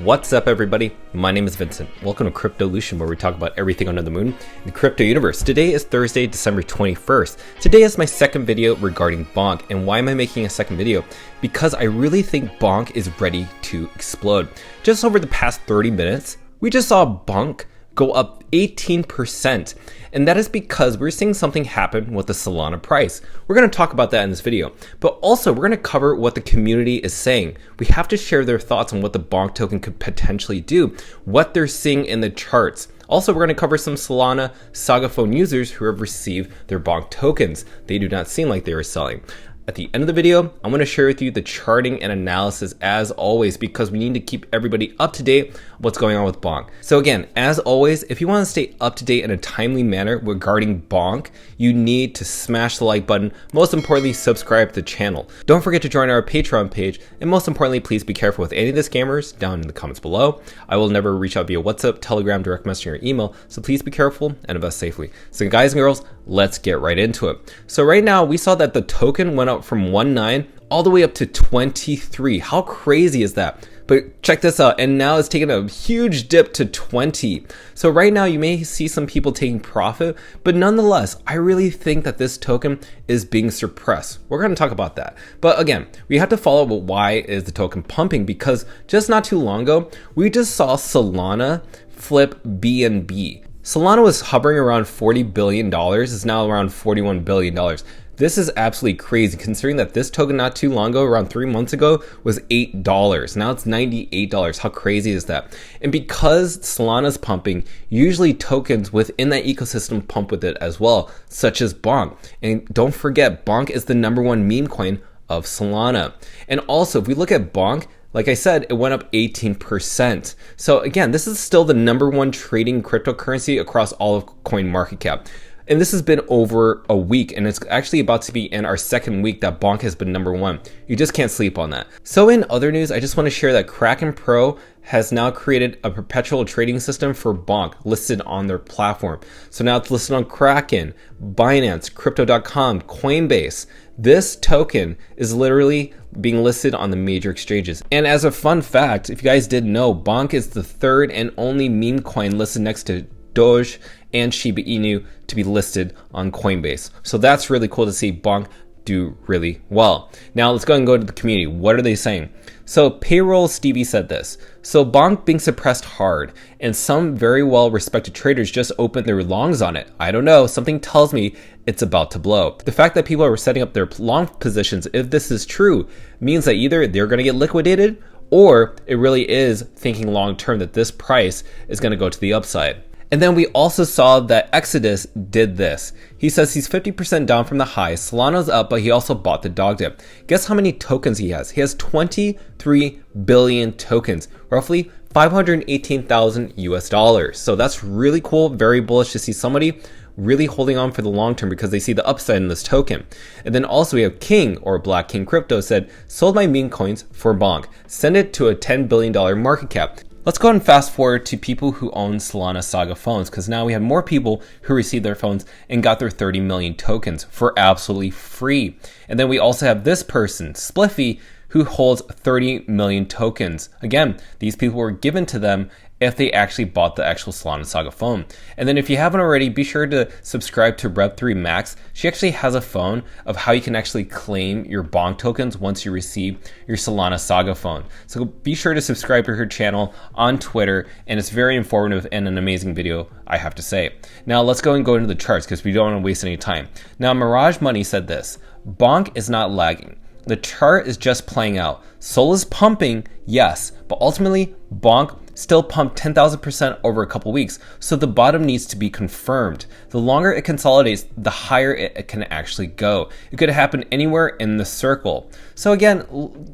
What's up, everybody? My name is Vincent. Welcome to Cryptolution, where we talk about everything under the moon in the crypto universe. Today is Thursday, December 21st. Today is my second video regarding BONK. And why am I making a second video? Because I really think BONK is ready to explode. Just over the past 30 minutes, we just saw BONK go up 18%. And that is because we're seeing something happen with the Solana price. We're going to talk about that in this video. But also, we're going to cover what the community is saying. We have to share their thoughts on what the BONK token could potentially do, what they're seeing in the charts. Also, we're going to cover some Solana Saga phone users who have received their BONK tokens. They do not seem like they are selling. At the end of the video, I'm going to share with you the charting and analysis as always, because we need to keep everybody up to date on what's going on with BONK. So again, as always, if you want to stay up to date in a timely manner regarding BONK, you need to smash the like button. Most importantly, subscribe to the channel. Don't forget to join our Patreon page. And most importantly, please be careful with any of the scammers down in the comments below. I will never reach out via WhatsApp, Telegram, direct messaging, or email. So please be careful and invest safely. So guys and girls, let's get right into it. So right now we saw that the token went up from 1.9 all the way up to 23. How crazy is that? But check this out, and now it's taken a huge dip to 20. So right now you may see some people taking profit, but nonetheless, I really think that this token is being suppressed. We're going to talk about that. But again, we have to follow up with why is the token pumping, because just not too long ago, we just saw Solana flip BNB. Solana was hovering around $40 billion, is now around $41 billion. This is absolutely crazy, considering that this token not too long ago, around 3 months ago, was $8. Now it's $98. How crazy is that? And because Solana's pumping, usually tokens within that ecosystem pump with it as well, such as BONK. And don't forget, BONK is the #1 meme coin of Solana. And also, if we look at BONK, like I said, it went up 18%. So again, this is still the #1 trading cryptocurrency across all of CoinMarketCap. And this has been over a week, and it's actually about to be in our second week that BONK has been #1. You just can't sleep on that. So in other news, I just want to share that Kraken Pro has now created a perpetual trading system for BONK listed on their platform. So now it's listed on Kraken, Binance, Crypto.com, Coinbase. This token is literally being listed on the major exchanges. And as a fun fact, if you guys didn't know, BONK is the third and only meme coin listed next to Doge and Shiba Inu to be listed on Coinbase. So that's really cool to see BONK do really well. Now let's go and go to the community. What are they saying? So Payroll Stevie said this. So BONK being suppressed hard, and some very well respected traders just opened their longs on it. I don't know, something tells me it's about to blow. The fact that people are setting up their long positions, if this is true, means that either they're going to get liquidated, or it really is thinking long term that this price is going to go to the upside. And then we also saw that Exodus did this. He says he's 50% down from the high. Solana's up, but he also bought the dog dip. Guess how many tokens he has? He has 23 billion tokens, roughly 518,000 US dollars. So that's really cool, very bullish to see somebody really holding on for the long term because they see the upside in this token. And then also we have King, or Black King Crypto, said, sold my meme coins for BONK. Send it to a $10 billion market cap. Let's go ahead and fast forward to people who own Solana Saga phones, because now we have more people who received their phones and got their 30 million tokens for absolutely free. And then we also have this person, Spliffy, who holds 30 million tokens. Again, these people were given to them if they actually bought the actual Solana Saga phone. And then if you haven't already, be sure to subscribe to Rev3 Max. She actually has a phone of how you can actually claim your BONK tokens once you receive your Solana Saga phone. So be sure to subscribe to her channel on Twitter, and it's very informative and an amazing video, I have to say. Now let's go into the charts because we don't want to waste any time. Now Mirage Money said this: BONK is not lagging. The chart is just playing out. Sol is pumping, yes, but ultimately BONK still pumped 10,000% over a couple weeks, so the bottom needs to be confirmed. The longer it consolidates, the higher it can actually go. It could happen anywhere in the circle. So again,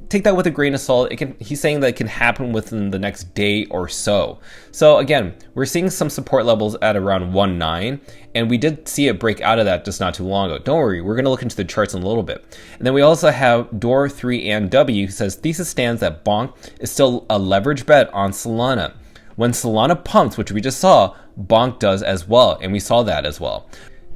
take that with a grain of salt. He's saying that it can happen within the next day or so. So again, we're seeing some support levels at around 1.9, and we did see it break out of that just not too long ago. Don't worry, we're going to look into the charts in a little bit. And then we also have Door3 and W, who says thesis stands that BONK is still a leverage bet on Solana. When Solana pumps, which we just saw, BONK does as well, and we saw that as well.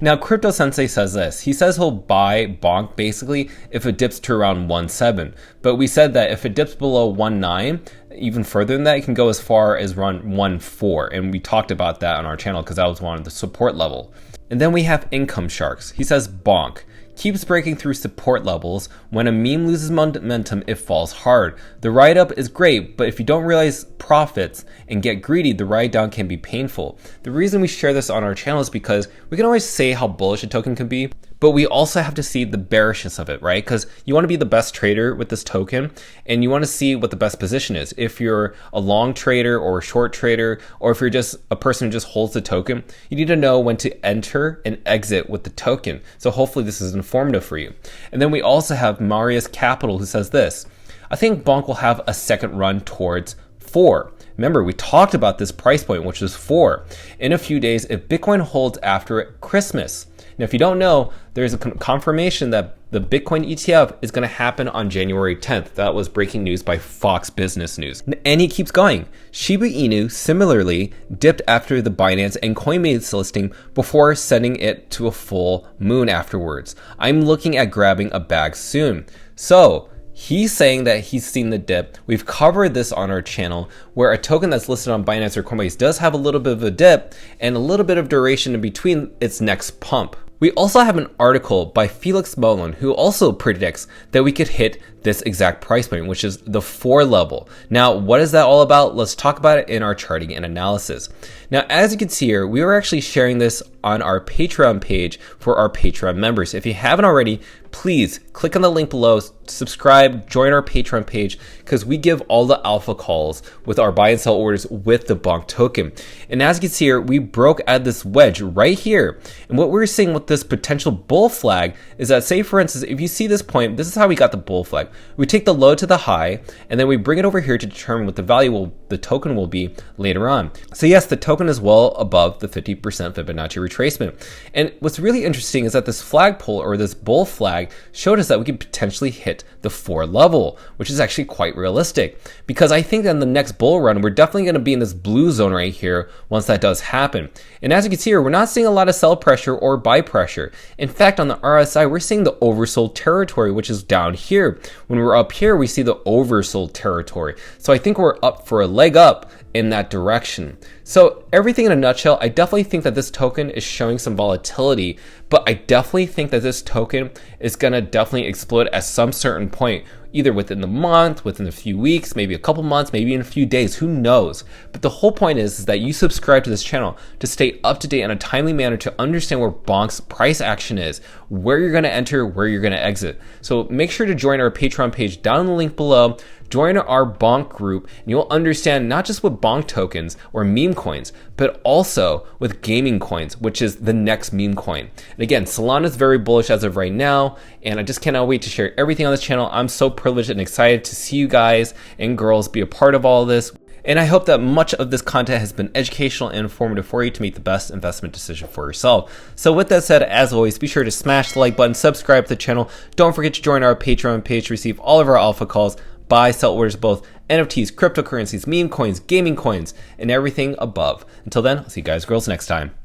Now, Crypto Sensei says this. He says he'll buy BONK basically if it dips to around 1.7. But we said that if it dips below 1.9, even further than that, it can go as far as around 1.4. And we talked about that on our channel because that was one of the support level. And then we have Income Sharks. He says BONK keeps breaking through support levels. When a meme loses momentum, it falls hard. The ride up is great, but if you don't realize profits and get greedy, the ride down can be painful. The reason we share this on our channel is because we can always say how bullish a token can be, but we also have to see the bearishness of it, right? Because you want to be the best trader with this token, and you want to see what the best position is. If you're a long trader or a short trader, or if you're just a person who just holds the token, you need to know when to enter and exit with the token. So hopefully this is informative for you. And then we also have Marius Capital, who says this: I think BONK will have a second run towards 4. Remember, we talked about this price point, which is 4, in a few days if Bitcoin holds after Christmas. Now, if you don't know, there's a confirmation that the Bitcoin ETF is going to happen on January 10th. That was breaking news by Fox Business News. And he keeps going. Shiba Inu similarly dipped after the Binance and Coinbase listing before sending it to a full moon afterwards. I'm looking at grabbing a bag soon. So he's saying that he's seen the dip. We've covered this on our channel where a token that's listed on Binance or Coinbase does have a little bit of a dip and a little bit of duration in between its next pump. We also have an article by Felix Molin who also predicts that we could hit this exact price point, which is the 4 level. Now, what is that all about? Let's talk about it in our charting and analysis. Now, as you can see here, we are actually sharing this on our Patreon page for our Patreon members. If you haven't already, please click on the link below, subscribe, join our Patreon page, because we give all the alpha calls with our buy and sell orders with the BONK token. And as you can see here, we broke at this wedge right here. And what we're seeing with this potential bull flag is that, say for instance, if you see this point, this is how we got the bull flag. We take the low to the high, and then we bring it over here to determine what the token will be later on. So yes, the token is well above the 50% Fibonacci retracement. And what's really interesting is that this flagpole, or this bull flag, showed us that we could potentially hit the 4 level, which is actually quite realistic. Because I think that in the next bull run, we're definitely going to be in this blue zone right here once that does happen. And as you can see here, we're not seeing a lot of sell pressure or buy pressure. In fact, on the RSI, we're seeing the oversold territory, which is down here. When we're up here, we see the oversold territory. So I think we're up for a leg up in that direction. So everything in a nutshell, I definitely think that this token is showing some volatility, but I definitely think that this token is going to definitely explode at some certain point, either within the month, within a few weeks, maybe a couple months, maybe in a few days, who knows? But the whole point is that you subscribe to this channel to stay up to date in a timely manner to understand where BONK's price action is, where you're going to enter, where you're going to exit. So make sure to join our Patreon page down in the link below. Join our BONK group, and you'll understand not just with BONK tokens or meme coins, but also with gaming coins, which is the next meme coin. And again, Solana is very bullish as of right now, and I just cannot wait to share everything on this channel. I'm so privileged and excited to see you guys and girls be a part of all of this. And I hope that much of this content has been educational and informative for you to make the best investment decision for yourself. So with that said, as always, be sure to smash the like button, subscribe to the channel. Don't forget to join our Patreon page to receive all of our alpha calls, buy, sell orders, both NFTs, cryptocurrencies, meme coins, gaming coins, and everything above. Until then, I'll see you guys, girls, next time.